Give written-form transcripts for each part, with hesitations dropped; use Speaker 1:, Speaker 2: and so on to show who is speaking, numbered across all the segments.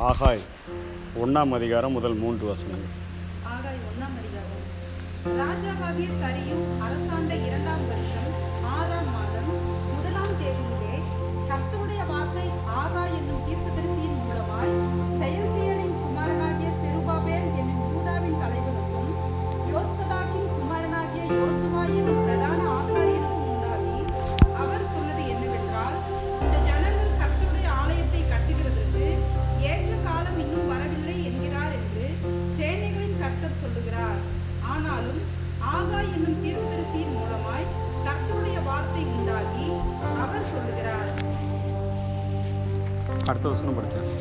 Speaker 1: ஆகாய் 1ஆம் அதிகாரம் முதல் 3 வசனங்கள்.
Speaker 2: ஆகாய் 1ஆம் அதிகாரம். ராஜாவாகிய தரியு அரசாண்ட 2ஆம் வருஷம் 6ஆம் மாதம் 1ஆம் தேதியிலே கர்த்தருடைய வார்த்தை ஆகாய் என்னும் தீர்க்கதரிசியின் மூலமாய் செயல்தியேலின் குமாரனாகிய செருபாபேல் என்னும் யூதாவின் தலைவனுக்கும் யோத்சதாக்கின் குமாரனாகிய யோசுவா என்னும் பிரதான ஆசாரியனுக்கும் உண்டாகி, அவர் சொன்னது என்னவென்றால், இந்த ஜனங்கள் கர்த்தருடைய ஆலயத்தை கட்டுகிறதற்கு ஏற்ற காலம் இன்னும் வரவில்லை என்கிறார் என்று சேனைகளின் கர்த்தர் சொல்லுகிறார். ஆனாலும் ஆகாய் என்னும் தீர்க்கதரிசியின் மூலமாய் கர்த்தருடைய வார்த்தை உண்டாகி, அவர் சொல்லுகிறார்.
Speaker 1: அடுத்த வசனம் படித்தேன்.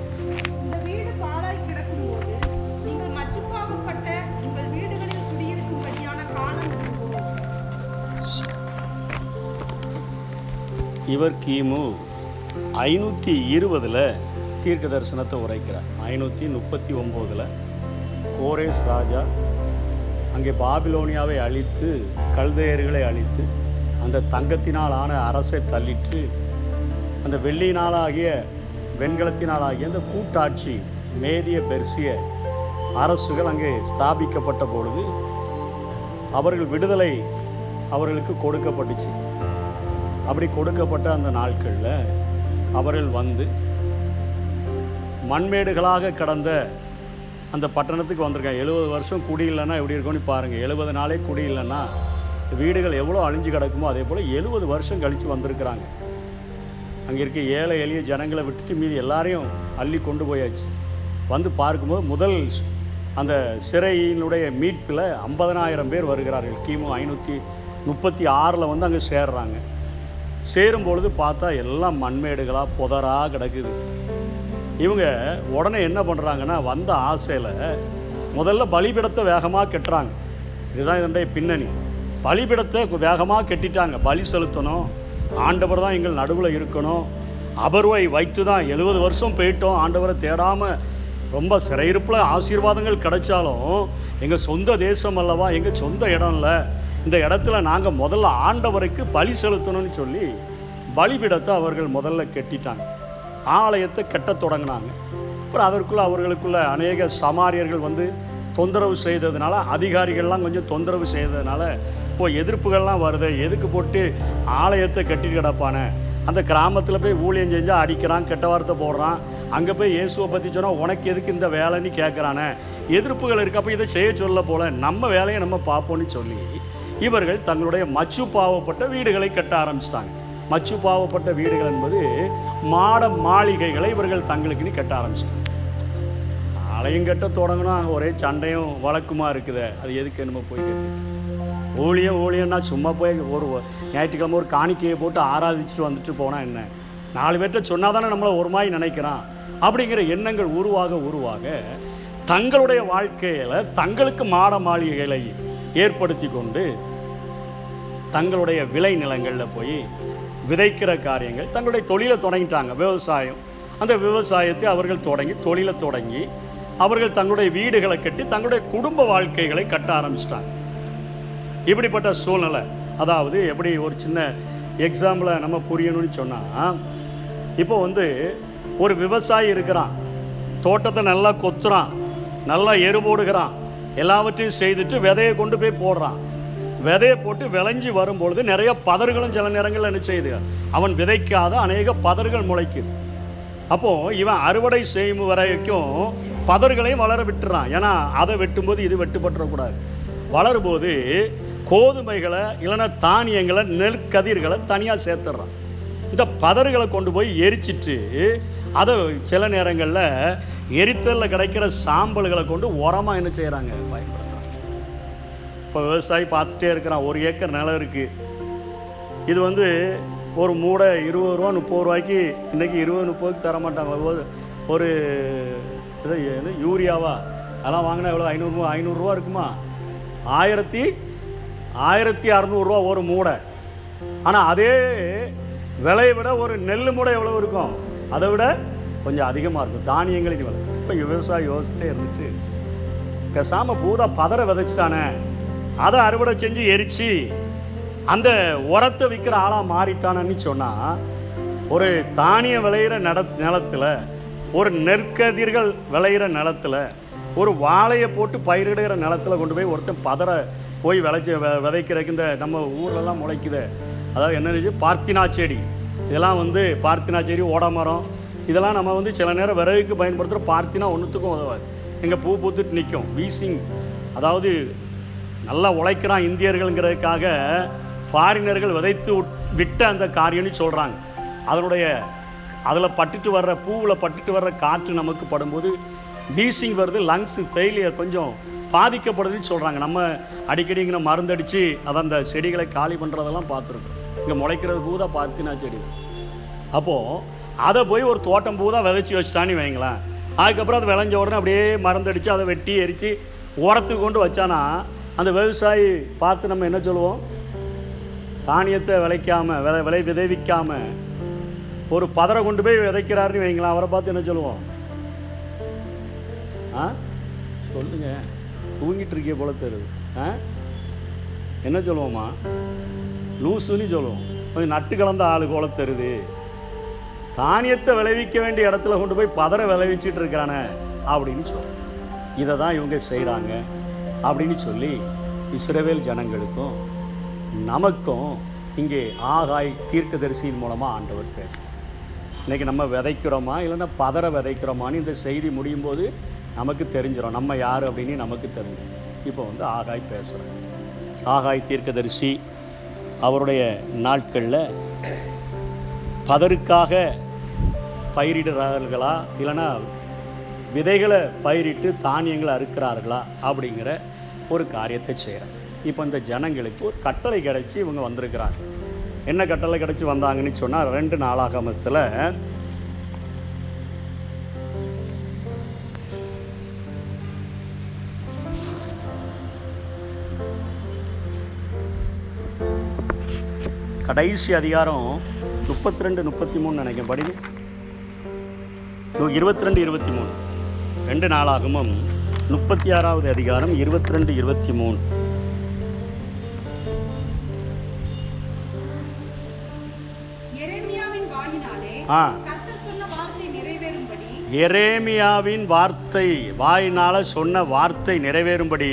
Speaker 2: இந்த வீடு பாழாய் கிடக்கும் போது நீங்கள் மச்சுப்பாவப்பட்ட உங்கள் வீடுகளில் குடியிருக்கும்படியான காலம் உண்டோ?
Speaker 1: இவர் கிமு 520 தீர்க்க தரிசனத்தை உரைக்கிறார். 539 கோரேஸ் ராஜா அங்கே பாபிலோனியாவை அழித்து, கல்தேயர்களை அழித்து, அந்த தங்கத்தினால் ஆன அரசை தள்ளிட்டு, அந்த வெள்ளியினாலாகிய வெண்கலத்தினாலாகிய அந்த கூட்டாட்சி மேதிய பெர்சிய அரசுகள் அங்கே ஸ்தாபிக்கப்பட்ட பொழுது அவர்கள் விடுதலை அவர்களுக்கு கொடுக்கப்பட்டுச்சு. அப்படி கொடுக்கப்பட்ட அந்த நாட்களில் அவர்கள் வந்து மண்மேடுகளாக கடந்த அந்த பட்டணத்துக்கு வந்திருக்காங்க. 70 வருஷம் குடி இல்லைன்னா எப்படி இருக்கும்னு பாருங்கள். 70 நாளே குடி இல்லைன்னா வீடுகள் எவ்வளோ அழிஞ்சு கிடக்குமோ அதே போல் 70 வருஷம் கழித்து வந்திருக்கிறாங்க. அங்கே இருக்க ஏழை எளிய ஜனங்களை விட்டுட்டு மீதி எல்லாரையும் அள்ளி கொண்டு போயாச்சு. வந்து பார்க்கும்போது முதல் அந்த சிறையினுடைய மீட்பில் 50,000 பேர் வருகிறார்கள். கிமு 536 வந்து அங்கே சேர்றாங்க. சேரும்பொழுது பார்த்தா எல்லாம் மண்மேடுகளாக புதராக கிடக்குது. இவங்க உடனே என்ன பண்ணுறாங்கன்னா, வந்த ஆசையில் முதல்ல பலிபீடத்தை வேகமாக கட்டுறாங்க. இதுதான் இதனுடைய பின்னணி. பலிபீடத்தை வேகமாக கட்டிட்டாங்க. பலி செலுத்தணும், ஆண்டவர் தான் எங்கள் நடுவில் இருக்கணும், அபர்வை வைத்து தான் 70 வருஷம் போயிட்டோம், ஆண்டவரை தேடாமல் ரொம்ப சிறையிருப்பில் ஆசீர்வாதங்கள் கிடைச்சாலும் எங்கள் சொந்த தேசம் அல்லவா, எங்கள் சொந்த இடம் இல்லை, இந்த இடத்துல நாங்கள் முதல்ல ஆண்டவருக்கு பலி செலுத்தணும்னு சொல்லி பலிபீடத்தை அவர்கள் முதல்ல கட்டிட்டாங்க. ஆலயத்தை கட்ட தொடங்கினாங்க. அப்புறம் அதற்குள்ள அவர்களுக்குள்ள அநேக சமாரியர்கள் வந்து தொந்தரவு செய்ததுனால, அதிகாரிகள்லாம் கொஞ்சம் தொந்தரவு செய்ததுனால இப்போ எதிர்ப்புகள்லாம் வருது. எதுக்கு போட்டு ஆலயத்தை கட்டிட்டு கிடப்பானே, அந்த கிராமத்தில் போய் ஊழியம் செஞ்சால் அடிக்கிறான், கெட்ட வார்த்தை போடுறான், அங்கே போய் இயேசுவை பற்றி சொன்னால் உனக்கு எதுக்கு இந்த வேலைன்னு கேட்குறானே, எதிர்ப்புகள் இருக்கு. அப்போ இதை செய்ய சொல்ல போல நம்ம வேலையை நம்ம பார்ப்போன்னு சொல்லி இவர்கள் தங்களுடைய மச்சு பாவப்பட்ட வீடுகளை கட்ட ஆரம்பிச்சிட்டாங்க. மச்சு பாவப்பட்ட வீடுகள் என்பது மாட மாளிகைகளை இவர்கள் தங்களுக்குன்னு கட்ட ஆரம்பிச்சிட்டாங்க. ஆலயம் கட்ட தொடங்கினா ஒரே சண்டையும் வழக்குமா இருக்குது. அது எதுக்கு நம்ம போய் கட்டு ஊழியம்னா சும்மா போய் ஒரு ஞாயிற்றுக்கிழமை ஒரு காணிக்கையை போட்டு ஆராதிச்சுட்டு வந்துட்டு போனால் என்ன, 4 பேர்கிட்ட சொன்னால் தானே நம்மளை ஒரு மாதிரி நினைக்கிறான் அப்படிங்கிற எண்ணங்கள் உருவாக தங்களுடைய வாழ்க்கையில் தங்களுக்கு மாட மாளிகைகளை ஏற்படுத்தி கொண்டு தங்களுடைய விளை நிலங்களில் போய் விதைக்கிற காரியங்கள், தங்களுடைய தொழிலை தொடங்கிட்டாங்க. விவசாயம், அந்த விவசாயத்தை அவர்கள் தொழிலை தொடங்கி அவர்கள் தங்களுடைய வீடுகளை கட்டி தங்களுடைய குடும்ப வாழ்க்கைகளை கட்ட ஆரம்பிச்சிட்டாங்க. இப்படிப்பட்ட சூழ்நிலை, அதாவது எப்படி ஒரு சின்ன எக்ஸாம்பிளை நம்ம புரியணும்னு சொன்னால், இப்போ வந்து ஒரு விவசாயி இருக்கிறான், தோட்டத்தை நல்லா கொத்துறான், நல்லா எரு போடுகிறான், எல்லாவற்றையும் செய்துட்டு விதையை கொண்டு போய் போடுறான். விதையை போட்டு விளைஞ்சி வரும்பொழுது நிறைய பதர்களும் சில நேரங்கள் என்ன செய்யுது, அவன் விதைக்காத அநேக பதர்கள் முளைக்குது. அப்போ இவன் அறுவடை செய்யும் வரைக்கும் பதர்களையும் வளர விட்டுறான். ஏன்னா அதை வெட்டும்போது இது வெட்டுப்பட்டுறக்கூடாது. வளரும்போது கோதுமைகளை இல்லைன்னா தானியங்களை நெற்கதிர்களை தனியாக சேர்த்துடுறான். இந்த பதர்களை கொண்டு போய் எரிச்சிட்டு அதை சில நேரங்களில் எரித்தலில் கிடைக்கிற சாம்பல்களை கொண்டு உரமாக என்ன செய்கிறாங்க, பயன்படுத்துகிறாங்க. இப்போ விவசாயி பார்த்துட்டே இருக்கிறான், 1 ஏக்கர் நிலம் இருக்குது. இது வந்து ஒரு மூடை 20 ரூபா 30 ரூபாய்க்கு இன்றைக்கி 20-30க்கு தர மாட்டாங்க. ஒரு இது யூரியாவா அதெல்லாம் வாங்கினா எவ்வளோ, 500 ரூபா இருக்குமா, 1600 ரூபா ஒரு மூடை. ஆனால் அதே விலையை விட ஒரு நெல் மூடை எவ்வளோ இருக்கும், அதை விட கொஞ்சம் அதிகமாக இருக்கும் தானியங்களின் விலை. இப்போ விவசாயி யோசிச்சுட்டே இருந்துட்டு பேசாமல் பூரா பதரை விதைச்சிட்டானே, அதை அறுவடை செஞ்சு எரிச்சு அந்த உரத்தை விற்கிற ஆளாக மாறிட்டானன்னு சொன்னால், ஒரு தானியம் விளையிற நிலத்தில் ஒரு நெற்கதிர்கள் விளையிற நிலத்துல, ஒரு வாழையை போட்டு பயிரிடுகிற நிலத்துல கொண்டு போய் ஒருத்தன் பதரை போய் விதைக்கிறதுக்கு இந்த நம்ம ஊர்லலாம் முளைக்குது. அதாவது என்ன, பார்த்தினா செடி, இதெல்லாம் வந்து பார்த்தினா செடி, ஓடமரம், இதெல்லாம் நம்ம வந்து சில நேரம் விறகுக்கு பயன்படுத்துகிற பார்த்தினா ஒன்றுத்துக்கும் உதவாது. எங்கள் பூ பூத்துட்டு நிற்கும். வீசிங், அதாவது நல்லா உழைக்கிறான் இந்தியர்கள்ங்கிறதுக்காக ஃபாரினர்கள் விதைத்து விட்ட அந்த காரியம்னு சொல்கிறாங்க. அதில் பட்டுட்டு வர்ற பூவில் பட்டுட்டு வர்ற காற்று நமக்கு படும்போது வீசிங் வருது, லங்ஸ் ஃபெயிலியர் கொஞ்சம் பாதிக்கப்படுதுன்னு சொல்கிறாங்க. நம்ம அடிக்கடி இங்கே மருந்தடித்து அதை அந்த செடிகளை காலி பண்ணுறதெல்லாம் பார்த்துருக்கோம். இங்கே முளைக்கிறது பூதா பார்த்தினா செடி. அப்போது அதை போய் ஒரு தோட்டம் பூதா விதைச்சி வச்சுட்டான்னு வைங்களேன். அதுக்கப்புறம் அது விளைஞ்ச உடனே அப்படியே மருந்தடித்து அதை வெட்டி எரித்து உரத்துக்கு கொண்டு வச்சானா அந்த விவசாயி பார்த்து நம்ம என்ன சொல்லுவோம்? தானியத்தை விளைவிக்காம ஒரு பதரை கொண்டு போய் விதைக்கிறாருன்னு வைங்களேன், அவரை பார்த்து என்ன சொல்லுவோம்? சொல்லுங்க, தூங்கிட்டு இருக்கிய போல தெரியுது. என்ன சொல்லுவோமா? லூசுன்னு சொல்லுவோம். கொஞ்சம் நட்டு கலந்த ஆளு போல தெரியுது. தானியத்தை விளைவிக்க வேண்டிய இடத்துல கொண்டு போய் பதரை விளைவிச்சிட்டு இருக்கிறானே அப்படின்னு சொல்லுவோம். இதை தான் இவங்க செய்கிறாங்க அப்படின்னு சொல்லி இஸ்ரவேல் ஜனங்களுக்கும் நமக்கும் இங்கே ஆகாய் தீர்க்கதரிசியின் மூலமாக ஆண்டவர் பேசுகிறார். இன்னைக்கு நம்ம விதைக்கிறோமா இல்லைன்னா பதரை விதைக்கிறோமான்னு இந்த செய்தி முடியும் போது நமக்கு தெரிஞ்சிடும் நம்ம யார் அப்படின்னு நமக்கு தெரிஞ்சிடும். இப்போ வந்து ஆகாய் பேசுகிறோம். ஆகாய் தீர்க்கதரிசி அவருடைய நாட்களில் பதருக்காக பயிரிடுறார்களா இல்லைன்னா விதைகளை பயிரிட்டு தானியங்களை அறுக்கிறார்களா அப்படிங்கிற ஒரு காரியத்தை செய்கிறார். இப்போ இந்த ஜனங்களுக்கு ஒரு கட்டளை கிடைச்சி இவங்க வந்திருக்கிறாங்க. என்ன கட்டளை கிடைச்சி வந்தாங்கன்னு சொன்னால் 2 நாளாகமத்தில் கடைசி அதிகாரம் 32-33 நினைக்கிறேன். படிங்க. 22-23 2 நாளாகமும் 36வது அதிகாரம் 22-23. எரேமியாவின் வார்த்தை வாயினால சொன்ன வார்த்தை நிறைவேறும்படி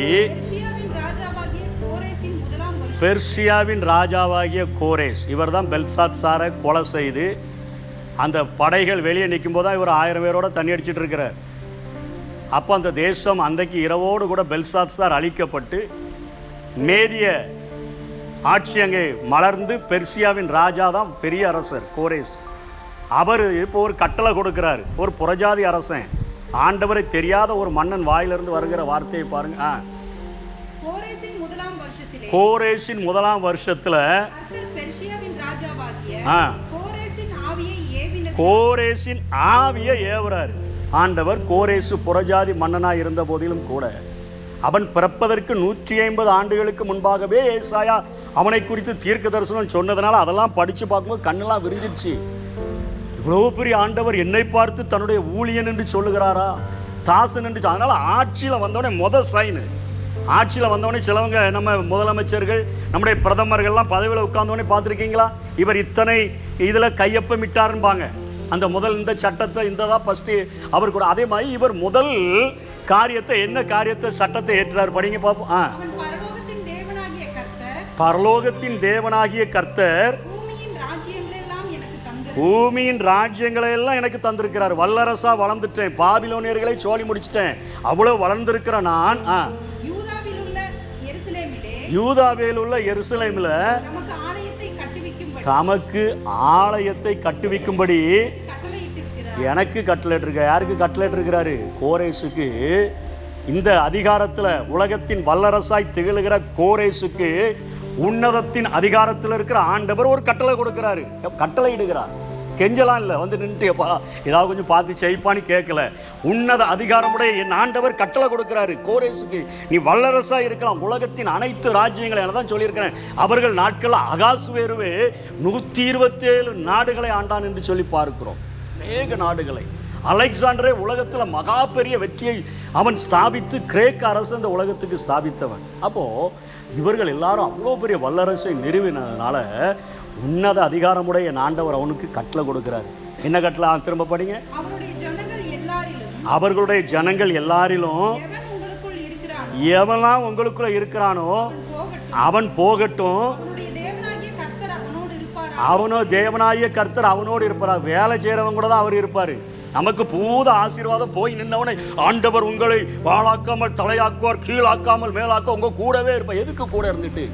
Speaker 1: பெர்சியாவின் ராஜாவாகிய கோரேஸ், இவர் தான் பெல்சாத்சாரை கொலை செய்து அந்த படைகள் வெளியே நிற்கும் போது இவர் 1000 பேரோட தண்ணி அடிச்சிட்டு இருக்கிறார். அப்போ அந்த தேசம் அன்றைக்கு இரவோடு கூட பெல்சாத்சார் அழிக்கப்பட்டு மேதிய ஆட்சி அங்கே மலர்ந்து பெர்சியாவின் ராஜா தான் பெரிய அரசர் கோரேஸ். அவர் இப்போ ஒரு கட்டளை கொடுக்கிறார். ஒரு புறஜாதி அரசன், ஆண்டவரை தெரியாத ஒரு மன்னன் வாயிலிருந்து வருகிற வார்த்தையை பாருங்க. கோரேசின் முதலாம் வருஷத்துல கோரேசின் ஆவியை ஏவுறாரு ஆண்டவர். கோரேசு புறஜாதி மன்னனாய் இருந்த போதிலும் கூட அவன் பிறப்பதற்கு 150 ஆண்டுகளுக்கு முன்பாகவே ஏசாயா அவனை குறித்து தீர்க்க தரிசனம் சொன்னதுனால அதெல்லாம் படிச்சு பார்க்கும்போது கண்ணெல்லாம் விரிஞ்சிச்சு. இவ்வளவு பெரிய ஆண்டவர் என்னை பார்த்து தன்னுடைய ஊழியன் என்று சொல்லுகிறாரா, தாசன் என்று. அதனால ஆட்சியில வந்தவனே ஆட்சியில் வந்தவொடனே சிலவங்க நம்ம முதலமைச்சர்கள் நம்முடைய பிரதமர்கள்லாம் பதவியில் உட்கார்ந்தவொடனே பார்த்துருக்கீங்களா, இவர் இத்தனை இதில் கையொப்பமிட்டாருன்பாங்க. அந்த முதல் இந்த சட்டத்தை இந்ததான் ஃபர்ஸ்ட் அவர் கூட. அதே மாதிரி இவர் முதல் காரியத்தை என்ன காரியத்தை சட்டத்தை ஏற்றார். படிங்க பார்ப்போம். பரலோகத்தின் தேவனாகிய கர்த்தர் பூமியின் ராஜ்யங்களை எல்லாம் எனக்கு தந்திருக்கிறார். வல்லரசா வளர்ந்துட்டேன், பாபிலோனியர்களை சோழி முடிச்சிட்டேன், அவ்வளவு வளர்ந்திருக்கிற நான் யூதாவில் உள்ள எருசலேமில் தமக்கு ஆலயத்தை கட்டுவிக்கும்படி எனக்கு கட்டளையிட்டு இருக்க. யாருக்கு கட்டளையிட்டு இருக்கிறாரு? கோரேசுக்கு. இந்த அதிகாரத்துல உலகத்தின் வல்லரசாய் திகழ்கிற கோரேசுக்கு உன்னதத்தின் அதிகாரத்தில் இருக்கிற ஆண்டவர் ஒரு கட்டளை கொடுக்கிறாரு, கட்டளை இடுகிறார். கெஞ்சலாம் இல்லை, வந்து நின்றுப்பா ஏதாவது கொஞ்சம் பார்த்து செய்ப்பான்னு கேட்கல. உன்னத அதிகாரமுடைய என் ஆண்டவர் கட்டளை கொடுக்கிறாரு கோரேசுக்கு, நீ வல்லரசா இருக்கலாம், உலகத்தின் அனைத்து ராஜ்யங்களை தான் சொல்லியிருக்கிறேன். அவர்கள் நாட்கள் அகாசுவேருவே 127 நாடுகளை ஆண்டான் என்று சொல்லி பார்க்கிறோம். அநேக நாடுகளை. அலெக்சாண்டரே உலகத்துல மகா பெரிய வெற்றியை அவன் ஸ்தாபித்து கிரேக்க அரசு இந்த உலகத்துக்கு ஸ்தாபித்தவன். அப்போ இவர்கள் எல்லாரும் அவ்வளோ பெரிய வல்லரசை நிறுவினதுனால உன்னத அதிகாரமுடைய ஆண்டவர் அவனுக்கு கட்டளை கொடுக்கிறார். என்ன கட்டளை? திரும்ப படிங்க.
Speaker 2: அவருடைய ஜனங்கள்
Speaker 1: அவர்களுடைய ஜனங்கள் எல்லாரிலும்
Speaker 2: எவன் உங்களுக்குள் இருக்கிறானோ
Speaker 1: எவெல்லாம் உங்களுக்குள்ள இருக்கிறானோ அவன் போகட்டும்,
Speaker 2: அவனுடைய தேவனாகிய கர்த்தர் அவனோடு இருப்பாரா.
Speaker 1: அவனோ தேவனாகிய கர்த்தர் அவனோடு இருப்பாரா. வேலை செய்யறவங்க கூட தான் அவர் இருப்பாரு. நமக்கு பூத ஆசீர்வாதம் போய் நின்னவனை ஆண்டவர் உங்களை வாழாக்காமல் தலையாக்குவார், கீழாக்காமல் மேலாக்க உங்க கூடவே இருப்பார். எதுக்கு கூட இருந்துட்டு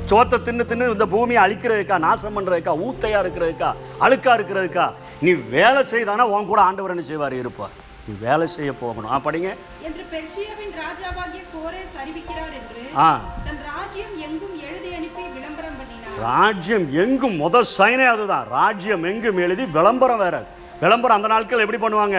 Speaker 1: சோத்தை தின்னு தின்னு இந்த பூமியை அழிக்கிறதுக்கா, நாசம் பண்றதுக்கா, ஊத்தையா இருக்கிறதுக்கா, அழுக்கா இருக்கிறதுக்கா? நீ வேலை செய்தானா உன் கூட ஆண்டவர் என்ன செய்வார்? இருப்பார். நீ வேலை செய்ய போகணும். படிங்க.
Speaker 2: என்று பெர்சியாவின் ராஜாவாகிய கோரேஸ் அறிவிக்கிறார் என்று தன் ராஜ்யம் எங்கும் எழுதி அனுப்பி விளம்பரம் பண்ணினார்.
Speaker 1: ராஜ்யம் எங்கும் முத சைனே அதுதான். ராஜ்யம் எங்கும் எழுதி விளம்பரம் வேற. விளம்பரம் அந்த நாட்கள் எப்படி பண்ணுவாங்க?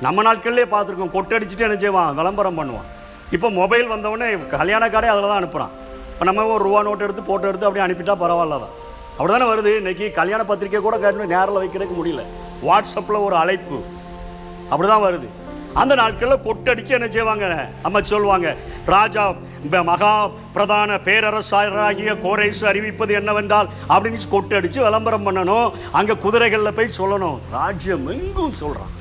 Speaker 1: நம்ம நாட்கள்லேயே பார்த்துருக்கோம். கொட்டடிச்சுட்டு என்ன செய்வான்? விளம்பரம் பண்ணுவான். இப்போ மொபைல் வந்தவொடனே கல்யாண கார்டே அதில் தான் அனுப்புகிறான். இப்போ நம்ம ஒரு ரூபா நோட்டு எடுத்து போட்டோ எடுத்து அப்படியே அனுப்பிட்டா பரவாயில்ல தான். அப்படி தானே வருது. இன்னைக்கு கல்யாண பத்திரிக்கை கூட கட்டணும் நேரில் வைக்கிறதுக்கு முடியல. வாட்ஸ்அப்பில் ஒரு அழைப்பு அப்படிதான் வருது. அந்த நாட்களில் கொட்டடிச்சு என்ன செய்வாங்க? நம்ம சொல்லுவாங்க, ராஜா மகா பிரதான பேரரசாகிய கோரேஸ் அறிவிப்பது என்னவென்றால் அப்படின்னு கொட்டடிச்சு விளம்பரம் பண்ணணும். அங்க குதிரைகள்ல போய் சொல்லணும். ராஜ்யம் எங்கும் சொல்றான்.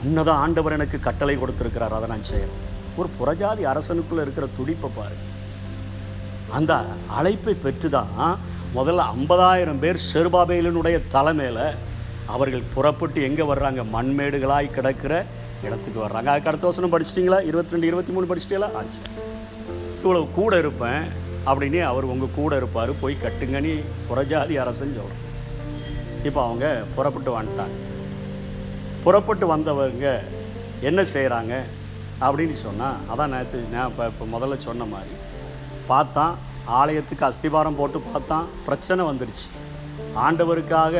Speaker 1: உன்னதான் ஆண்டவர் எனக்கு கட்டளை கொடுத்திருக்கிறார், அதை நான் செய்யறேன். ஒரு புறஜாதி அரசனுக்குள்ள இருக்கிற துடிப்பை பாரு. அந்த அழைப்பை பெற்றுதான் முதல்ல 50,000 பேர் செருபாபேலினுடைய தலைமையில அவர்கள் புறப்பட்டு எங்க வர்றாங்க? மண்மேடுகளாய் கிடக்கிற இடத்துக்கு வர்றாங்க. அதுக்கு அடுத்த வசனம் படிச்சிட்டீங்களா? 22, 23 படிச்சிட்டீங்களா? ஆச்சு. இவ்வளவு கூட இருப்பேன் அப்படின்னு அவர் உங்க கூட இருப்பாரு, போய் கட்டுங்க நீ புறஜாதி அரசன் சொல்றோம். இப்போ அவங்க புறப்பட்டு வந்துட்டாங்க. புறப்பட்டு வந்தவங்க என்ன செய்யறாங்க அப்படின்னு சொன்னா, அதான் நான் இப்போ முதல்ல சொன்ன மாதிரி பார்த்தான். ஆலயத்துக்கு அஸ்திபாரம் போட்டு பார்த்தான். பிரச்சனை வந்துடுச்சு. ஆண்டவருக்காக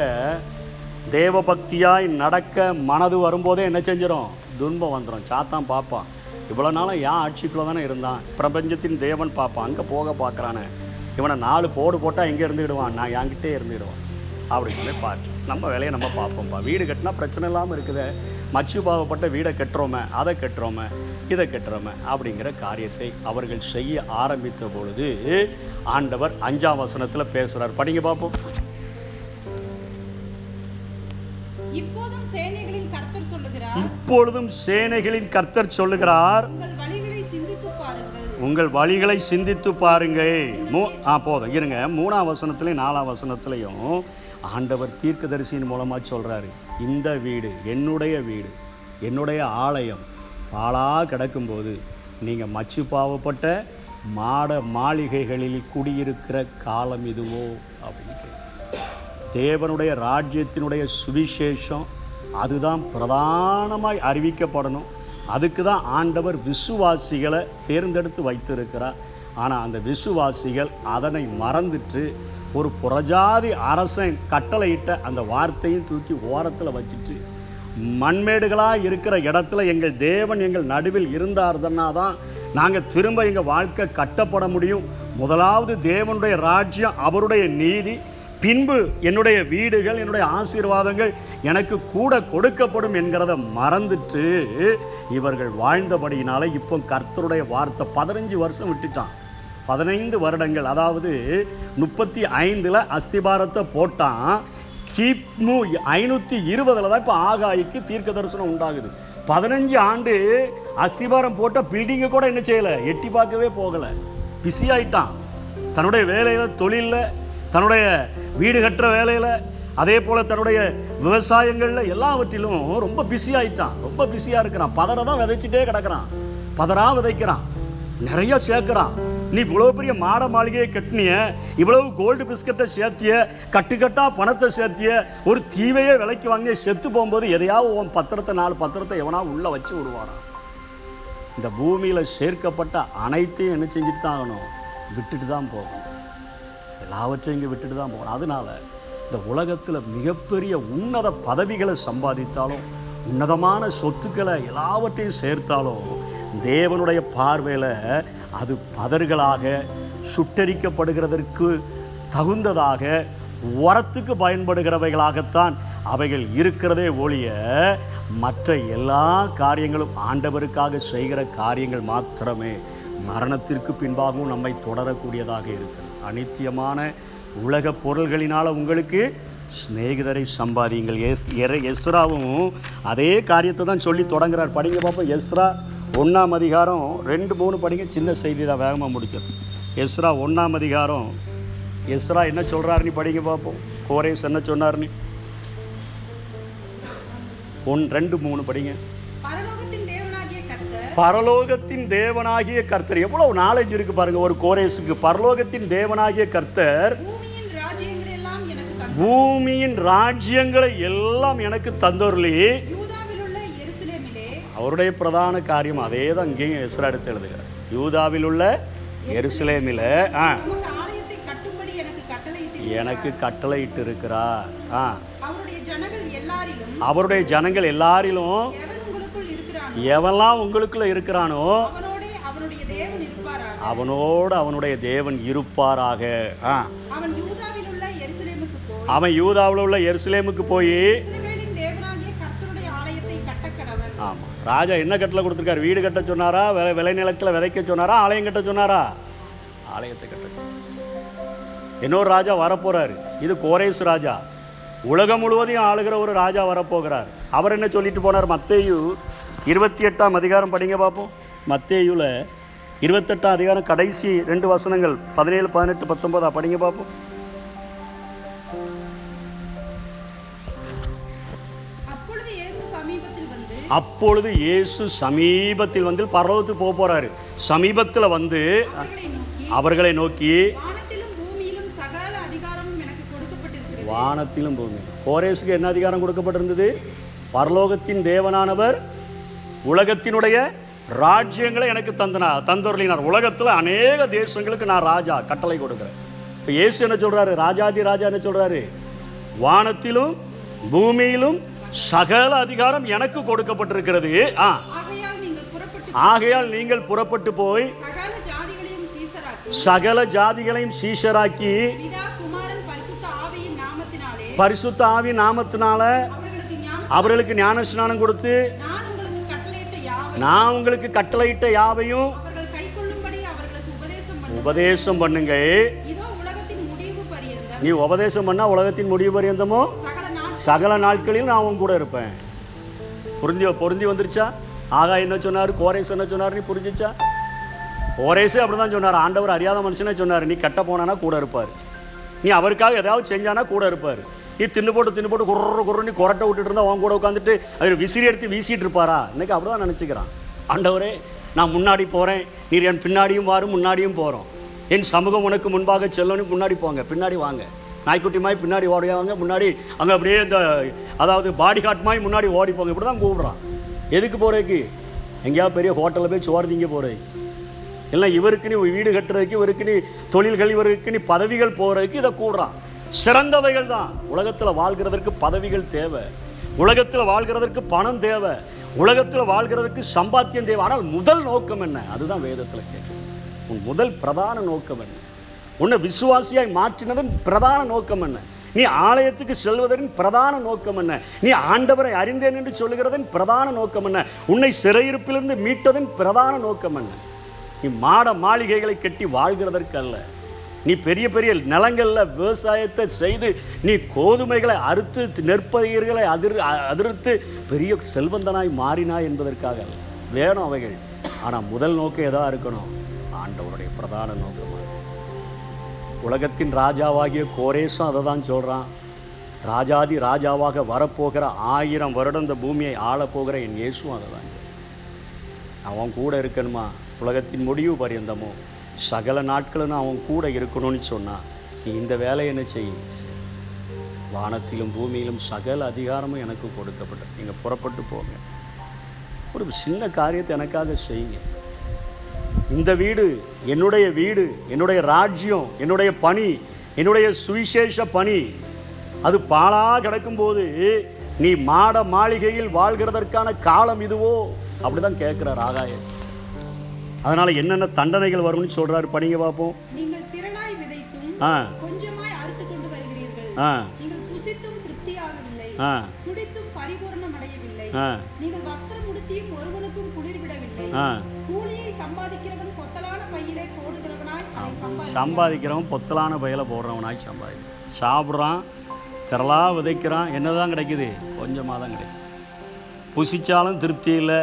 Speaker 1: தேவபக்தியாய் நடக்க மனது வரும்போதே என்ன செஞ்சிடும்? துன்பம் வந்துடும். சாத்தான் பார்ப்பான், இவ்வளோ நாளும் ஏன் ஆட்சிக்குள்ளே தானே இருந்தான், பிரபஞ்சத்தின் தேவன் பார்ப்பான், அங்கே போக பார்க்குறானே, இவனை 4 போடு போட்டால் எங்கே இருந்துக்கிடுவான், நான் என்கிட்டே இருந்துக்கிடுவான் அப்படின்னு சொல்லி பார்த்து நம்ம வேலையை நம்ம பார்ப்போம்ப்பா. வீடு கட்டினா பிரச்சனை இல்லாமல் இருக்குது. மச்சு பாவப்பட்ட வீடை கட்டுறோமே, அதை கட்டுறோமே, இதை கட்டுறோமே அப்படிங்கிற காரியத்தை அவர்கள் செய்ய ஆரம்பித்த பொழுது ஆண்டவர் 5ஆம் வசனத்தில் பேசுகிறார். படிங்க பார்ப்போம்.
Speaker 2: இப்போதும் சேனைகளின் கர்த்தர் சொல்லுகிறார்,
Speaker 1: இப்பொழுதும் சேனைகளின் கர்த்தர் சொல்லுகிறார், உங்கள் வழிகளை சிந்தித்து பாருங்கள். போதும் இருங்க. 3ஆம் வசனத்திலையும் 4ஆம் வசனத்திலையும் ஆண்டவர் தீர்க்கதரிசியின் மூலமா சொல்றாரு, இந்த வீடு என்னுடைய வீடு, என்னுடைய ஆலயம் பாழா கிடக்கும்போது நீங்க மச்சு பாவப்பட்ட மாளிகைகளில் குடியிருக்கிற காலம் இதுவோ அப்படின்னு. தேவனுடைய ராஜ்யத்தினுடைய சுவிசேஷம் அதுதான் பிரதானமாய் அறிவிக்கப்படணும். அதுக்கு தான் ஆண்டவர் விசுவாசிகளை தேர்ந்தெடுத்து வைத்திருக்கிறார். ஆனால் அந்த விசுவாசிகள் அதனை மறந்துட்டு ஒரு புறஜாதி அரசன் கட்டளையிட்ட அந்த வார்த்தையும் தூக்கி ஓரத்தில் வச்சுட்டு மண்மேடுகளாக இருக்கிற இடத்துல எங்கள் தேவன் எங்கள் நடுவில் இருந்தார்னா தான் நாங்கள் திரும்ப எங்கள் வாழ்க்கை கட்டப்பட முடியும். முதலாவது தேவனுடைய ராஜ்யம், அவருடைய நீதி, பின்பு என்னுடைய வீடுகள், என்னுடைய ஆசீர்வாதங்கள் எனக்கு கூட கொடுக்கப்படும் என்கிறத மறந்துட்டு இவர்கள் வாழ்ந்தபடியினால இப்போ கர்த்தருடைய வார்த்தை 15 வருஷம் விட்டுட்டான். 15 வருடங்கள், அதாவது 35 அஸ்திபாரத்தை போட்டான். கிமு 520 தான் இப்போ ஆகாய்க்கு தீர்க்க தரிசனம் உண்டாகுது. 15 ஆண்டு அஸ்திபாரம் போட்ட பில்டிங்கை கூட என்ன செய்யல, எட்டி பார்க்கவே போகல. பிஸி ஆயிட்டான். தன்னுடைய வேலையில, தொழில, தன்னுடைய வீடு கட்டுற வேலையில, அதே போல தன்னுடைய விவசாயங்கள்ல எல்லாவற்றிலும் ரொம்ப பிஸி ஆயிட்டான். ரொம்ப பிஸியா இருக்கிறான். பதறதான் விதைச்சிட்டே கிடக்கிறான். பதறா விதைக்கிறான், நிறைய சேர்க்கிறான். நீ இவ்வளவு பெரிய மாட மாளிகையை கட்டினிய, இவ்வளவு கோல்டு பிஸ்கட்டை சேர்த்திய, கட்டுக்கட்டா பணத்தை சேர்த்திய, ஒரு தீவையே விலைக்கு வாங்கிய, செத்து போகும்போது எதையாவது உன் பத்திரத்தை 4 பத்திரத்தை எவனா உள்ள வச்சு விடுவானா? இந்த பூமியில சேர்க்கப்பட்ட அனைத்தையும் என்ன செஞ்சுட்டு தான் ஆகணும்? விட்டுட்டு தான் போகணும். எல்லாவற்றையும் இங்கே விட்டுட்டு தான் போகணும். அதனால இந்த உலகத்துல மிகப்பெரிய உன்னத பதவிகளை சம்பாதித்தாலும், உன்னதமான சொத்துக்களை எல்லாவற்றையும் சேர்த்தாலும் தேவனுடைய பார்வையில அது பதர்களாக, சுட்டரிக்கப்படுகிறதற்கு தகுந்ததாக, உரத்துக்கு பயன்படுகிறவைகளாகத்தான் அவைகள் இருக்கிறதே ஒழிய மற்ற எல்லா காரியங்களும் ஆண்டவருக்காக செய்கிற காரியங்கள் மாத்திரமே மரணத்திற்கு பின்பாகவும் நம்மை தொடரக்கூடியதாக இருக்கிறது. அனித்தியமான உலக பொருள்களினால உங்களுக்கு சிநேகிதரை சம்பாதியுங்கள். எஸ்ராவும் அதே காரியத்தை தான் சொல்லி தொடங்குறார். படிங்க பார்ப்போம். எஸ்ரா 1ஆம் அதிகாரம் 2-3 படிங்க. சின்ன செய்தி தான், வேகமாக முடிச்சது. எஸ்ரா 1ஆம் அதிகாரம். எஸ்ரா என்ன சொல்றாரு நீ படிங்க பார்ப்போம். கோரேஸ் என்ன சொன்னார் நீ 1-2-3 படிங்க. பரலோகத்தின் தேவனாகிய கர்த்தர். எவ்வளவு நாலேஜ் இருக்கு பாருங்க ஒரு கோரேஸுக்கு. பரலோகத்தின் தேவனாகிய கர்த்தர் பூமியின் ராஜ்யங்களை எல்லாம் எனக்கு தந்தொருளி. அவருடைய பிரதான காரியம் அதே தான் இங்கேயும் எஸ்ரா எடுத்து எழுதுகிறார். யூதாவில் உள்ள எருசலேமில எனக்கு கட்டளையிட்டு இருக்கிறார். அவருடைய ஜனங்கள் எல்லாரிலும் எவெல்லாம் உங்களுக்குள்ள இருக்கிறானோ அவனோடு அவனுடைய தேவன் இருப்பாராக. அவன் யூதாவில் உள்ள எருசலேமுக்கு போய், ஆமா, ராஜா என்ன கட்டளை கொடுத்திருக்காரு? வீடு கட்ட சொன்னாரா? விளைநிலத்துல விதைக்க சொன்னாரா? ஆலயம் கட்ட சொன்னாரா? ஆலயத்தை கட்ட. இன்னொரு ராஜா வரப்போறாரு. இது கோரேஸ் ராஜா. உலகம் முழுவதையும் ஆளுகிற ஒரு ராஜா வரப்போகிறார். அவர் என்ன சொல்லிட்டு போனார்? மத்தேயு 28ஆம் அதிகாரம் படிங்க பார்ப்போம். மத்தேயுல 28ஆம் அதிகாரம் கடைசி 2 வசனங்கள் 17, 18, 19 படிங்க பார்ப்போம். அப்பொழுது இயேசு சமீபத்தில் வந்து பரலோகத்துக்கு போக போறாரு. சமீபத்தில் வந்து அவர்களை நோக்கி, வானத்திலும் பூமி. கோரேசுக்கு என்ன அதிகாரம் கொடுக்கப்பட்டிருந்தது? பரலோகத்தின் தேவனானவர் உலகத்தினுடைய ராஜ்யங்களை எனக்கு தந்தொருளினார். உலகத்துல அநேக தேசங்களுக்கு நான் ராஜா, கட்டளை கொடுக்கிறேன். இப்ப இயேசு என்ன சொல்றாரு? ராஜாதி ராஜா என்ன சொல்றாரு? வானத்திலும் பூமியிலும் சகல அதிகாரம் எனக்கு கொடுக்கப்பட்டிருக்கிறது. ஆகையால் நீங்கள் புறப்பட்டு போய் சகல ஜாதிகளையும் சீஷராக்கி பரிசுத்த ஆவி நாமத்தினால அவர்களுக்கு ஞான ஸ்நானம் கொடுத்து நான் உங்களுக்கு கட்டளையிட்ட யாவையும் உபதேசம் பண்ணுங்க. நீ உபதேசம் பண்ணா உலகத்தின் முடிவு பரியந்தமோ சகல நாட்களில் நான் உன் கூட இருப்பேன். பொருந்தி வந்துருச்சா? ஆகா என்ன சொன்னாரு? கோரேஸ் என்ன சொன்னாரு? நீ புரிஞ்சிச்சா? கோரேஸே அப்படிதான் சொன்னார். ஆண்டவர் அறியாத மனுஷனே சொன்னார், நீ கட்ட போனானா கூட இருப்பார், நீ அவருக்காக ஏதாவது செஞ்சானா கூட இருப்பார். நீ தின்னு போட்டு குர்ரு நீ கொரட்டை விட்டுட்டு இருந்தா அவன் கூட உட்காந்துட்டு அவர் விசிறி எடுத்து வீசிட்டு இருப்பாரா? இன்னைக்கு அப்படிதான் நினைச்சுக்கிறான். ஆண்டவரே நான் முன்னாடி போறேன், நீர் என் பின்னாடியும் வாரும், முன்னாடியும் போறோம். என் சமூகம் உனக்கு முன்பாக செல்லணும். முன்னாடி போங்க, பின்னாடி வாங்க. நாய்க்குட்டி மாய் பின்னாடி ஓடியாவாங்க, முன்னாடி அங்கே அப்படியே இந்த அதாவது பாடி காட் மாய் முன்னாடி ஓடி போங்க. இப்படி தான் கூப்பிடுறான். எதுக்கு போறதுக்கு? எங்கேயாவது பெரிய ஹோட்டலில் போய் சோறு திங்க போறதுக்கு இல்லை, இவருக்கு நீ வீடு கட்டுறதுக்கு, இவருக்கு நீ தொழில்கள், இவருக்கு நீ பதவிகள் போறதுக்கு இதை கூடுறான். சிறந்தவைகள் தான். உலகத்தில் வாழ்கிறதற்கு பதவிகள் தேவை, உலகத்தில் வாழ்கிறதற்கு பணம் தேவை, உலகத்தில் வாழ்கிறதுக்கு சம்பாத்தியம் தேவை. ஆனால் முதல் நோக்கம் என்ன? அதுதான் வேதத்தில் கேட்கும். உன் முதல் பிரதான நோக்கம் என்ன? உன்னை விசுவாசியாய் மாற்றினதன் பிரதான நோக்கம் என்ன? நீ ஆலயத்துக்கு செல்வதன் பிரதான நோக்கம் என்ன? நீ ஆண்டவரை அறிந்தேன் என்று சொல்லுகிறதன் பிரதான நோக்கம் என்ன? உன்னை சிறையிருப்பிலிருந்து மீட்டதன் பிரதான நோக்கம் என்ன? நீ மாட மாளிகைகளை கட்டி வாழ்கிறதற்கு அல்ல. நீ பெரிய பெரிய நிலங்கள்ல விவசாயத்தை செய்து நீ கோதுமைகளை அறுத்து நெற்பயிர்களை அதிர்த்து பெரிய செல்வந்தனாய் மாறினாய் என்பதற்காக அல்ல. வேணும் அவைகள். ஆனா முதல் நோக்கம் எதா இருக்கணும்? ஆண்டவருடைய பிரதான நோக்கமாக. உலகத்தின் ராஜாவாகிய கோரேசும் அதை தான் சொல்றான். ராஜாதி ராஜாவாக வரப்போகிற 1000 வருடம் இந்த பூமியை ஆள போகிற என் இயேசுவும் அதை தான். அவன் கூட இருக்கணுமா? உலகத்தின் முடிவு பரியந்தமோ சகல நாட்களும் அவன் கூட இருக்கணும்னு சொன்னா நீ இந்த வேலையை என்ன செய்ய? வானத்திலும் பூமியிலும் சகல அதிகாரமும் எனக்கு கொடுக்கப்பட்ட. நீங்க புறப்பட்டு போங்க, ஒரு சின்ன காரியத்தை எனக்காக செய்யுங்க. இந்த வீடு என்னுடைய வீடு, என்னுடைய ராஜ்யம், என்னுடைய பணி, என்னுடைய சுவிசேஷ பணி அது பாழா கிடக்கும் போது நீ மாட மாளிகையில் வாழ்கிறதற்கான காலம் இதுவோ? அப்படிதான் கேட்கிறார் ஆகாயம். அதனால என்னென்ன தண்டனைகள் வரும்னு சொல்றாரு, படிங்க பார்ப்போம்.
Speaker 2: நீங்கள் திரளாய் விதைத்தும் கொஞ்சமாய் அறுத்து கொண்டு வருகிறீர்கள். நீங்கள் புசித்தும் திருப்தியாகவில்லை, குடித்தும் பரிபூரணம் அடையவில்லை. நீங்கள் வஸ்திரம் உடுத்தியும் ஒருவனுக்கும் குளிர் விடவில்லை. கூலியை சம்பாதிக்கிறவன் பொத்தலான பையிலே போடுகிறவனாய் அதை சம்பாதிக்கிறவன் பொத்தலான பையில போடுறவனாய் சம்பாதிக்கிறான். சாப்பிட்றான்,
Speaker 1: திரளாக விதைக்கிறான், என்னதான் கிடைக்குது? கொஞ்சமாக தான் கிடைக்குது. புசிச்சாலும் திருப்தி இல்லை,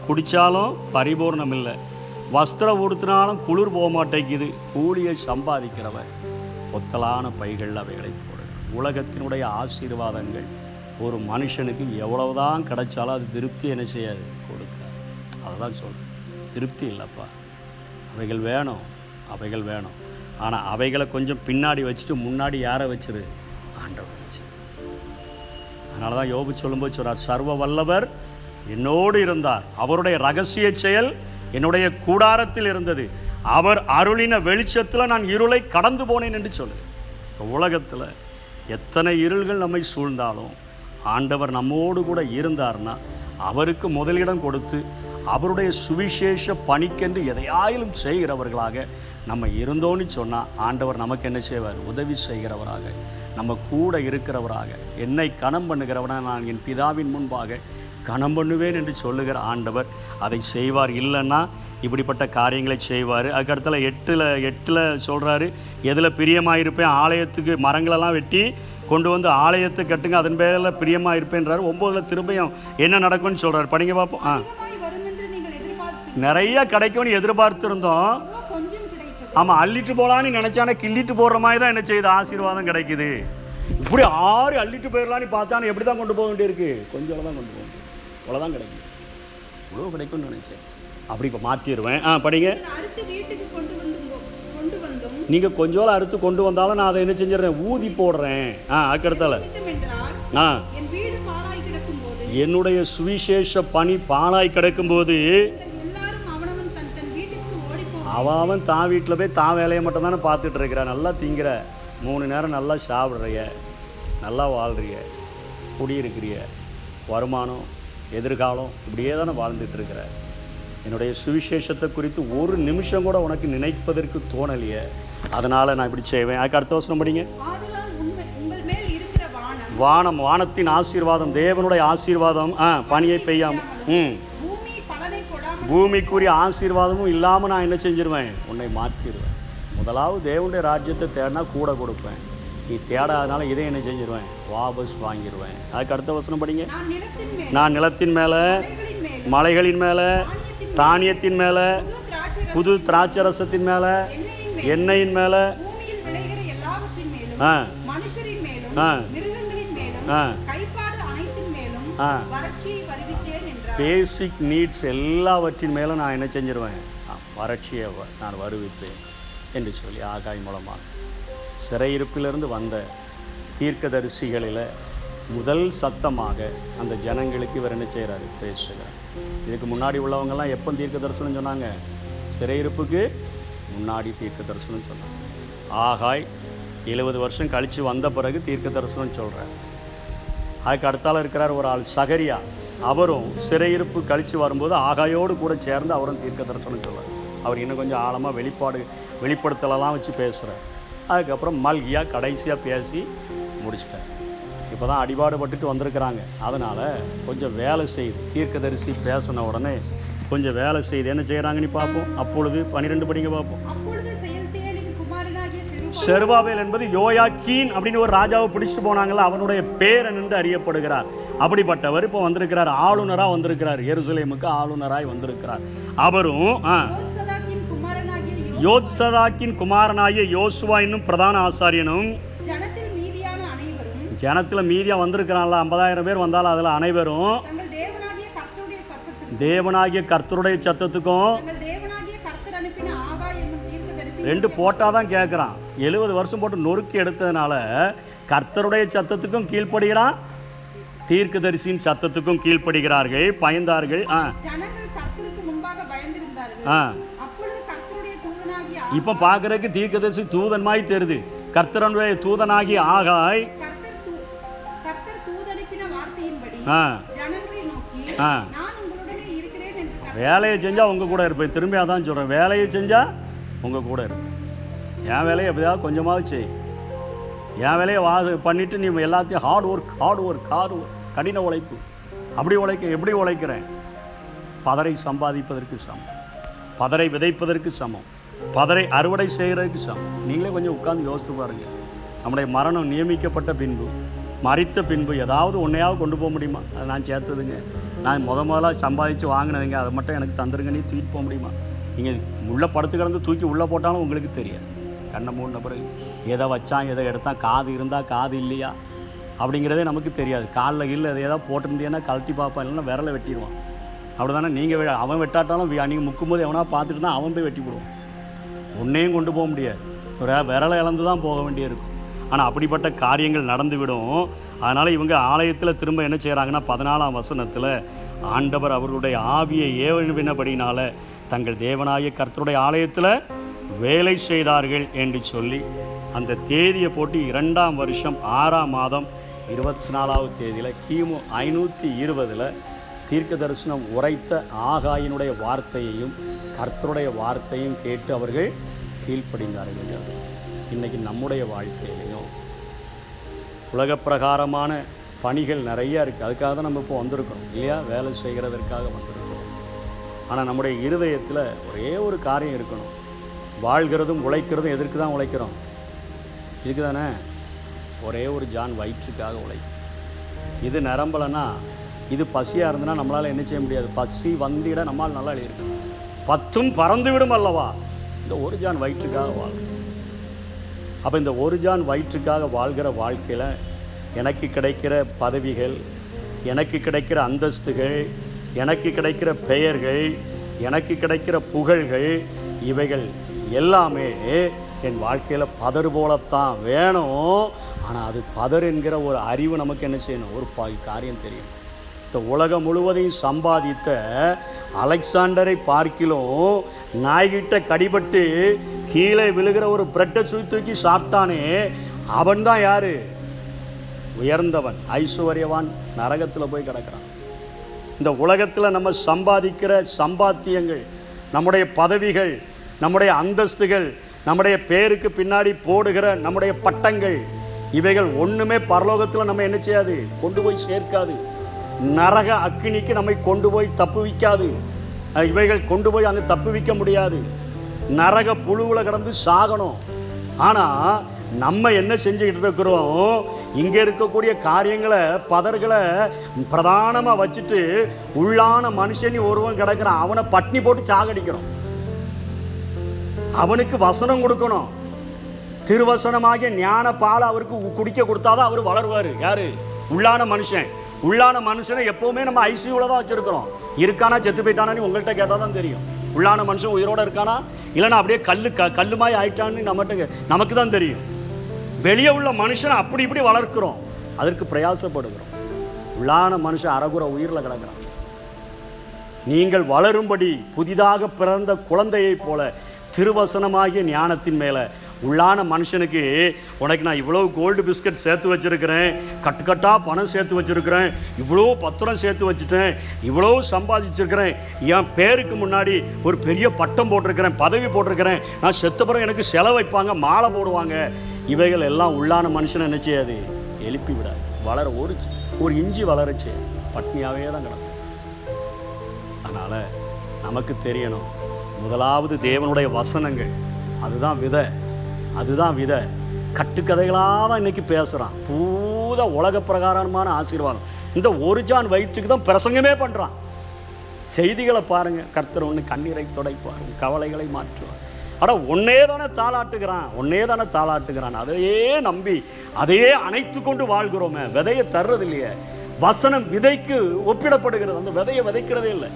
Speaker 1: குடித்தாலும் பரிபூர்ணம் இல்லை, வஸ்திரம் உடுத்தினாலும் குளிர் போக மாட்டேங்குது. கூலியை சம்பாதிக்கிறவன் ஒத்தலான பைகள் அவைகளை போடு. உலகத்தினுடைய ஆசீர்வாதங்கள் ஒரு மனுஷனுக்கு எவ்வளவுதான் கிடைச்சாலும் அது திருப்தி என்ன செய்யாது? கொடுக்க. அதுதான் சொல்கிறேன், திருப்தி இல்லைப்பா. அவைகள் வேணும், அவைகள் வேணும். ஆனால் அவைகளை கொஞ்சம் பின்னாடி வச்சுட்டு முன்னாடி யாரை வச்சிரு? ஆண்டவர் வச்சு. அதனால தான் யோபு சொல்லும்போது சொல்றார், சர்வ வல்லவர் என்னோடு இருந்தார், அவருடைய ரகசிய செயல் என்னுடைய கூடாரத்தில் இருந்தது, அவர் அருளின வெளிச்சத்தில் நான் இருளை கடந்து போனேன் என்று சொல்லு. உலகத்தில் எத்தனை இருள்கள் நம்மை சூழ்ந்தாலும் ஆண்டவர் நம்மோடு கூட இருந்தார்னா அவருக்கு முதலிடம் கொடுத்து அவருடைய சுவிசேஷ பணிக்கென்று எதையாயிலும் செய்கிறவர்களாக நம்ம இருந்தோன்னு சொன்னால் ஆண்டவர் நமக்கு என்ன செய்வார்? உதவி செய்கிறவராக, நம்ம கூட இருக்கிறவராக. என்னை கனம் பண்ணுகிறவனாக நான் என் பிதாவின் முன்பாக கனம் பண்ணுவேன் என்று சொல்லுகிற ஆண்டவர் அதை செய்வார். இல்லைன்னா இப்படிப்பட்ட காரியங்களை செய்வார். அதுக்கடுத்துல எட்டில் சொல்கிறாரு, எதில் பிரியமாக இருப்பேன்? ஆலயத்துக்கு மரங்களெல்லாம் வெட்டி கொண்டு வந்து ஆலயத்தை கட்டுங்க, அதன் பேரில் பிரியமாக இருப்பேன்றாரு. 9 திரும்பியும் என்ன நடக்கும்னு சொல்கிறார், படிங்க பார்ப்போம். நிறைய கிடைக்கும்னு எதிர்பார்த்துருந்தோம், ஆமாம் அள்ளிட்டு போகலான்னு நினச்சானே கிள்ளிட்டு போடுற மாதிரி தான் என்ன செய்யுது? ஆசீர்வாதம் கிடைக்குது. இப்படி 6 அள்ளிட்டு போயிடலான்னு பார்த்தானே எப்படி தான் கொண்டு போக வேண்டியிருக்கு? கொஞ்சம் தான் கொண்டு போக வேண்டியது, அவ்வளோதான் கிடைக்கும். இவ்வளோ கிடைக்கும்னு நினச்சேன், அப்படி இப்போ மாற்றிடுவேன். படிங்க. நீங்கள் கொஞ்சோல அறுத்து கொண்டு வந்தாலும் நான் அதை என்ன செஞ்சிடறேன்? ஊதி போடுறேன். அதுக்கடுத்தால என்னுடைய சுவிசேஷ பணி பாழாய் கிடக்கும்போது அவன் தான் வீட்டில் போய் தான் வேலையை மட்டும் தானே பார்த்துட்டு இருக்கிறான். நல்லா திங்கிற, 3 நேரம் நல்லா சாப்பிட்றிய, நல்லா வாழ்றிய, குடியிருக்கிறிய, வருமானம் எதிர்காலம் இப்படியே தானே வாழ்ந்துட்டு இருக்கிற. என்னுடைய சுவிசேஷத்தை குறித்து ஒரு நிமிஷம் கூட உனக்கு நினைப்பதற்கு தோணலையே, அதனால் நான் இப்படி செய்வேன். அதுக்கு அடுத்த வசனம் படிங்க. வானம், வானத்தின் ஆசீர்வாதம், தேவனுடைய ஆசீர்வாதம் பனியை பெய்யாமல் பூமிக்குரிய ஆசீர்வாதமும் இல்லாமல் நான் என்ன செஞ்சிருவேன்? உன்னை மாற்றிடுவேன். முதலாவது தேவனுடைய ராஜ்யத்தை தேடினா கூட கொடுப்பேன், நீ தேடாதனால இதை என்ன செஞ்சிருவேன்? வாபஸ் வாங்கிடுவேன். அதுக்கு அடுத்த வசனம் படிங்க. நான் நிலத்தின் மேலே, மலைகளின் மேலே, தானியத்தின் மேலே, புது திராட்சரசத்தின் மேலே, எண்ணெயின் மேலே, பேசிக் நீட்ஸ் எல்லாவற்றின் மேலும் நான் என்ன செஞ்சிருவேன்? வறட்சியை நான் வருவிப்பேன் என்று சொல்லி ஆகாய் மூலமாக சிறையிருப்பிலிருந்து வந்த தீர்க்கதரிசிகளில் முதல் சத்தமாக அந்த ஜனங்களுக்கு இவர் என்ன செய்கிறாரு? பேசுகிறார். இதுக்கு முன்னாடி உள்ளவங்கெல்லாம் எப்போ தீர்க்க தரிசனம் சொன்னாங்க? சிறையிருப்புக்கு முன்னாடி தீர்க்க தரிசனம் சொன்னாங்க. ஆகாய் 70 வருஷம் கழித்து வந்த பிறகு தீர்க்க தரிசனம் சொல்கிறார். அதுக்கு அடுத்தால இருக்கிறார் ஒரு ஆள் சகரியா, அவரும் சிறையிருப்பு கழித்து வரும்போது ஆகாயோடு கூட சேர்ந்து அவரும் தீர்க்க தரிசனம் சொல்கிறார். அவர் இன்னும் கொஞ்சம் ஆழமாக வெளிப்படுத்தலாம் வச்சு பேசுகிறார். அதுக்கப்புறம் மல்கியா கடைசியாக பேசி முடிச்சிட்டார். இப்போ தான் அடிபாடுபட்டுட்டு வந்திருக்கிறாங்க. அதனால் கொஞ்சம் வேலை செய்து, தீர்க்கதரிசி பேசின உடனே கொஞ்சம் வேலை செய்து என்ன செய்கிறாங்கன்னு பார்ப்போம். அப்பொழுது 12 படிங்க பார்ப்போம். செருபாபேல் என்பது யோயாக்கீன் அப்படின்னு ஒரு ராஜாவை பிடிச்சிட்டு போனாங்கல்ல, அவனுடைய பேரன் என்று அறியப்படுகிறார். அப்படிப்பட்டவர் இப்போ வந்திருக்கிறார், ஆளுநராக வந்திருக்கிறார், எருசலேமுக்கு ஆளுநராய் வந்திருக்கிறார். அவரும் யோத்சதாக்கின் குமாரனாகிய யோசுவா என்னும் பிரதான ஆசாரியனும், ஜனத்தில் மீதியா வந்திருக்கிறான்ல 50,000 பேர் வந்தாலும் அதில் அனைவரும் தேவனாகிய கர்த்தருடைய சத்தத்துக்கும் 2 போட்டாதான் கேட்குறான். 70 வருஷம் போட்டு நொறுக்கி எடுத்ததுனால கர்த்தருடைய சத்தத்துக்கும் கீழ்ப்படுகிறான், தீர்க்கதரிசியின் சத்தத்துக்கும் கீழ்ப்படுகிறார்கள், பயந்தார்கள். இப்ப பாக்குறதுக்கு தீர்க்கதரிசி தூதன்மாய் தெரியுது. கர்த்தருடைய தூதனாகி ஆகாய் வேலையை செஞ்சா உங்க கூட இருப்பேன். திரும்பி அதான் சொல்றேன், வேலையை செஞ்சா உங்க கூட இருப்பேன். என் வேலையை எப்படியாவது கொஞ்சமாவது செய். என் வேலையை பண்ணிட்டு நீ எல்லாத்தையும் ஹார்ட் ஒர்க் கடின உழைப்பு. அப்படி எப்படி உழைக்கிறேன்? பதரை சம்பாதிப்பதற்கு சமம், பதரை விதைப்பதற்கு சமம், பதரை அறுவடை செய்கிறதுக்கு சமம். நீங்களே கொஞ்சம் உட்கார்ந்து யோசித்து பாருங்க. நம்முடைய மரணம் நியமிக்கப்பட்ட பின்பு மறித்த பின்பு ஏதாவது ஒன்றையாவது கொண்டு போக முடியுமா? அதை நான் சேர்த்ததுங்க, நான் முதலாக சம்பாதிச்சு வாங்கினதுங்க, அதை மட்டும் எனக்கு தந்துருங்க, நீ தூக்கிட்டு போக முடியுமா? நீங்கள் உள்ளே படுத்து கிடந்து தூக்கி உள்ளே போட்டாலும் உங்களுக்கு தெரியாது. கண்ணை மூடின பிறகு எதை வச்சான் எதை எடுத்தான், காது இருந்தால் காது இல்லையா அப்படிங்கிறதே நமக்கு தெரியாது. காலில் கீழே எதை ஏதாவது போட்டிருந்தேன்னா கழட்டி பார்ப்பான், இல்லைன்னா விரலை வெட்டிடுவான். அப்படி தானே நீங்கள் அவன் வெட்டாட்டாலும் நீங்கள் முக்கும்போது எவனா பார்த்துட்டு தான் அவன் போய் வெட்டி போடுவான். ஒன்றையும் கொண்டு போக முடியாது, விரலை இழந்து தான் போக வேண்டியிருக்கும். ஆனால் அப்படிப்பட்ட காரியங்கள் நடந்துவிடும். அதனால் இவங்க ஆலயத்தில் திரும்ப என்ன செய்கிறாங்கன்னா 14ஆம் வசனத்தில் ஆண்டவர் அவர்களுடைய ஆவியை ஏவினபடினால தங்கள் தேவனாகிய கர்த்தருடைய ஆலயத்தில் வேலை செய்தார்கள் என்று சொல்லி அந்த தேதியை போட்டு 2ஆம் வருஷம் 6ஆம் மாதம் 24வது தேதியில் கிமு 520 தீர்க்க தரிசனம் உரைத்த ஆகாயினுடைய வார்த்தையையும் கர்த்தருடைய வார்த்தையும் கேட்டு அவர்கள் கீழ்ப்படிந்தார்கள். இன்னைக்கு நம்முடைய வாழ்க்கையிலையும் உலக பிரகாரமான பணிகள் நிறைய இருக்குது. அதுக்காக தான் நம்ம இப்போ வந்திருக்கிறோம் இல்லையா? வேலை செய்கிறதற்காக வந்திருக்கிறோம். ஆனால் நம்முடைய இருதயத்தில் ஒரே ஒரு காரியம் இருக்கணும். வாழ்கிறதும் உழைக்கிறதும் எதற்கு தான் உழைக்கிறோம்? இதுக்கு தானே. ஒரே ஒரு ஜான் வயிற்றுக்காக உழைக்கும். இது நிரம்பலைன்னா, இது பசியாக இருந்ததுன்னா நம்மளால் என்ன செய்ய முடியாது. பசி வந்திட நம்மால் நல்லா எழுதியிருக்கோம். 10 பறந்து விடும் அல்லவா. இந்த ஒரு ஜான் வயிற்றுக்காக வாழ்க்கை. அப்போ இந்த ஒரு ஜான் வயிற்றுக்காக வாழ்கிற வாழ்க்கையில் எனக்கு கிடைக்கிற பதவிகள், எனக்கு கிடைக்கிற அந்தஸ்துகள், எனக்கு கிடைக்கிற பெயர்கள், எனக்கு கிடைக்கிற புகழ்கள், இவைகள் எல்லாமே என் வாழ்க்கையில் பதறு போலத்தான் வேணும். ஆனால் அது பதறு என்கிற ஒரு அறிவு நமக்கு என்ன செய்யணும்? ஒரு காரியம் தெரியும். இந்த உலகம் முழுவதையும் சம்பாதித்த அலெக்சாண்டரை பார்க்கிலும் நாய்கிட்ட கடிபட்டு கீழே விழுகிற ஒரு பிரெட்டை தூக்கி சாப்பிட்டானே, அவன் தான் யாரு? உயர்ந்தவன், ஐஸ்வர்யவான். நரகத்தில் போய் கிடக்கிறான். இந்த உலகத்தில் நம்ம சம்பாதிக்கிற சம்பாத்தியங்கள், நம்முடைய பதவிகள், நம்முடைய அந்தஸ்துகள், நம்முடைய பேருக்கு பின்னாடி போடுகிற நம்முடைய பட்டங்கள், இவைகள் ஒன்றுமே பரலோகத்தில் நம்ம என்ன செய்யாது? கொண்டு போய் சேர்க்காது. நரக அக்கினிக்கு நம்மை கொண்டு போய் தப்புவிக்காது. இவைகள் கொண்டு போய் அங்கே தப்புவிக்க முடியாது. நரக புழுவில் கிடந்து சாகணும். ஆனால் நம்ம என்ன செஞ்சுக்கிட்டு இருக்கிறோம்? இங்கே இருக்கக்கூடிய காரியங்களை பதர்களை பிரதானமாக வச்சுட்டு உள்ளான மனுஷனி ஒருவன் கிடக்கிறான், அவனை பட்னி போட்டு சாகடிக்கணும். அவனுக்கு வசனம் கொடுக்கணும். திருவசனமாகிய ஞான பால் அவருக்கு குடிக்க கொடுத்தாதான் அவர் வளருவார். யாரு? உள்ளான மனுஷன். உள்ளான மனுஷனை எப்பவுமே நம்ம ஐசியூல தான் வச்சிருக்கிறோம். இருக்கானா செத்து போயிட்டானு உங்கள்கிட்ட கேட்டால் தான் தெரியும். உள்ளான மனுஷன் உயிரோட இருக்கானா இல்லைன்னா அப்படியே கல்லுமாய் ஆயிட்டான்னு நமக்கு தான் தெரியும். வெளியே உள்ள மனுஷனை அப்படி இப்படி வளர்க்கிறோம், அதற்கு பிரயாசப்படுகிறோம். உள்ளான மனுஷன் அறகுற உயிரில் கிடக்கிறான். நீங்கள் வளரும்படி புதிதாக பிறந்த குழந்தையை போல திருவசனமாகிய ஞானத்தின் மேல உள்ளான மனுஷனுக்கு, உனக்கு நான் இவ்வளோ கோல்டு பிஸ்கட் சேர்த்து வச்சிருக்கிறேன், கட்டுக்கட்டா பணம் சேர்த்து வச்சிருக்கிறேன், இவ்வளோ பத்திரம் சேர்த்து வச்சுட்டேன், இவ்வளோ சம்பாதிச்சிருக்கிறேன், என் பேருக்கு முன்னாடி ஒரு பெரிய பட்டம் போட்டிருக்கிறேன், பதவி போட்டிருக்கிறேன், நான் செத்தப்புறம் எனக்கு செலவு வைப்பாங்க, மாலை போடுவாங்க. இவைகள் எல்லாம் உள்ளான மனுஷனை என்ன செய்யாது? எழுப்பி விடாது. வளர ஒரு இஞ்சி வளரச்சு பட்னியாவே தான் கிடக்கும். அதனால நமக்கு தெரியணும், முதலாவது தேவனுடைய வசனங்கள். அதுதான் விதை. அதுதான் விதை. கட்டுக்கதைகளாக தான் இன்னைக்கு பேசுகிறான். பூத உலக பிரகாரமான ஆசீர்வாதம். இந்த ஒரு ஜான் வயிற்றுக்கு தான் பிரசங்கமே பண்ணுறான். செய்திகளை பாருங்க. கர்த்தர் ஒன்று கண்ணீரை துடைப்பார், கவலைகளை மாற்றுவார். ஆனால் ஒன்னே தானே தாளாட்டுகிறான். அதையே நம்பி அதையே அணைத்து கொண்டு வாழ்கிறோமே. விதையை தர்றது இல்லையே. வசனம் விதைக்கு ஒப்பிடப்படுகிறது. அந்த விதையை விதைக்கிறதே இல்லை.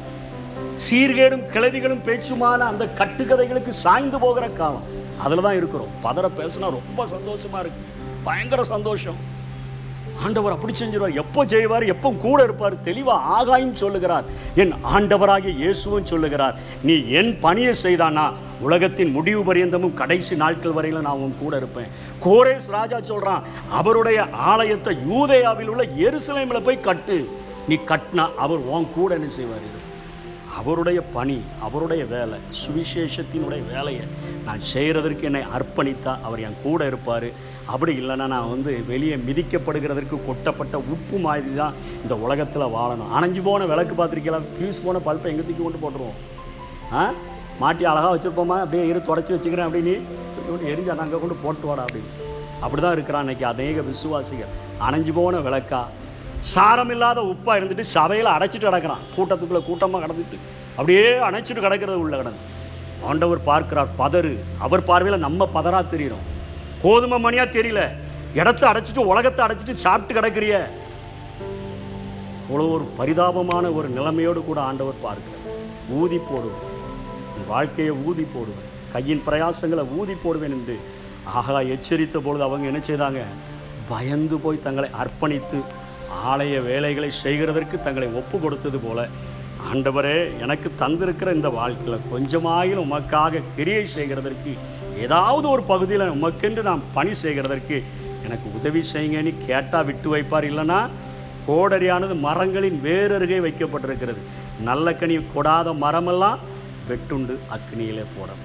Speaker 1: சீர்கேடும் கிளவிகளும் பேச்சுமான அந்த கட்டுக்கதைகளுக்கு சாய்ந்து போகிற காலம் அதுல தான் இருக்கிறோம். பதற பேசினா ரொம்ப சந்தோஷமா இருக்கு, பயங்கர சந்தோஷம். ஆண்டவர் அப்படி செஞ்சிருவார், எப்போ செய்வார், எப்போ கூட இருப்பார். தெளிவா ஆகாயும் சொல்லுகிறார், என் ஆண்டவராகிய இயேசுவும் சொல்லுகிறார், நீ என் பணியை செய்தானா உலகத்தின் முடிவு பரியந்தமும் கடைசி நாட்கள் வரையில நான் உன் கூட இருப்பேன். கோரேஸ் ராஜா சொல்றான், அவருடைய ஆலயத்தை யூதேயாவில் உள்ள எருசலேம்ல போய் கட்டு. நீ கட்டினா அவர் உன் கூட என்ன செய்வார்? அவருடைய பணி, அவருடைய வேலை, சுவிசேஷத்தினுடைய வேலையை நான் செய்கிறதற்கு என்னை அர்ப்பணித்தா அவர் என் கூட இருப்பார். அப்படி இல்லைன்னா நான் வெளியே மிதிக்கப்படுகிறதற்கு கொட்டப்பட்ட உப்பு மாதிரி தான் இந்த உலகத்தில் வாழணும். அணைஞ்சு போன விளக்கு பார்த்துருக்கலாம், ஃபியூஸ் போன பல்பை எங்கே தூக்கி கொண்டு போட்டுருவோம். மாட்டி அழகாக வச்சுருப்போமா, அப்படியே தொடச்சி வச்சுக்கிறேன் அப்படின்னு எரிஞ்சு அங்கே கொண்டு போட்டு வாடா அப்படின்னு. அப்படி தான் இருக்கிறான் இன்னைக்கு அநேக விசுவாசிகள். அணைஞ்சு போன விளக்கா, சாரம் இல்லாத உப்பா இருந்துட்டு சபையில் அடைச்சிட்டு கிடக்கிறான். கூட்டத்துக்குள்ளே கூட்டமாக கடந்துட்டு அப்படியே அணைச்சிட்டு கிடக்கிறது உள்ள கிடந்து. ஆண்டவர் பார்க்கிறார், பதறு. அவர் பார்வையில் நம்ம பதறா தெரியும், கோதுமை மணியா தெரியல. இடத்த அடைச்சிட்டு உலகத்தை அடைச்சிட்டு சாப்பிட்டு கிடக்கிறிய. அவ்வளோ ஒரு பரிதாபமான ஒரு நிலைமையோடு கூட ஆண்டவர் பார்க்கிறார். ஊதி போடுவேன், உன் வாழ்க்கையை ஊதி போடுவேன், கையின் பிரயாசங்களை ஊதி போடுவேன் என்று ஆகா எச்சரித்த பொழுது அவங்க என்ன செய்தாங்க? பயந்து போய் தங்களை அர்ப்பணித்து ஆலய வேலைகளை செய்கிறதற்கு தங்களை ஒப்பு கொடுத்தது போல, ஆண்டவரே எனக்கு தந்திருக்கிற இந்த வாழ்க்கையில் கொஞ்சமாயிலும் உமக்காக கிரியை செய்கிறதற்கு, ஏதாவது ஒரு பகுதியில் உமக்கென்று நாம் பணி செய்கிறதற்கு எனக்கு உதவி செய்யுங்கன்னு கேட்டால் விட்டு வைப்பார். இல்லைன்னா கோடரியானது மரங்களின் வேறருகே வைக்கப்பட்டிருக்கிறது. நல்ல கனி கொடாத மரமெல்லாம் வெட்டுண்டு அக்னியிலே போடும்.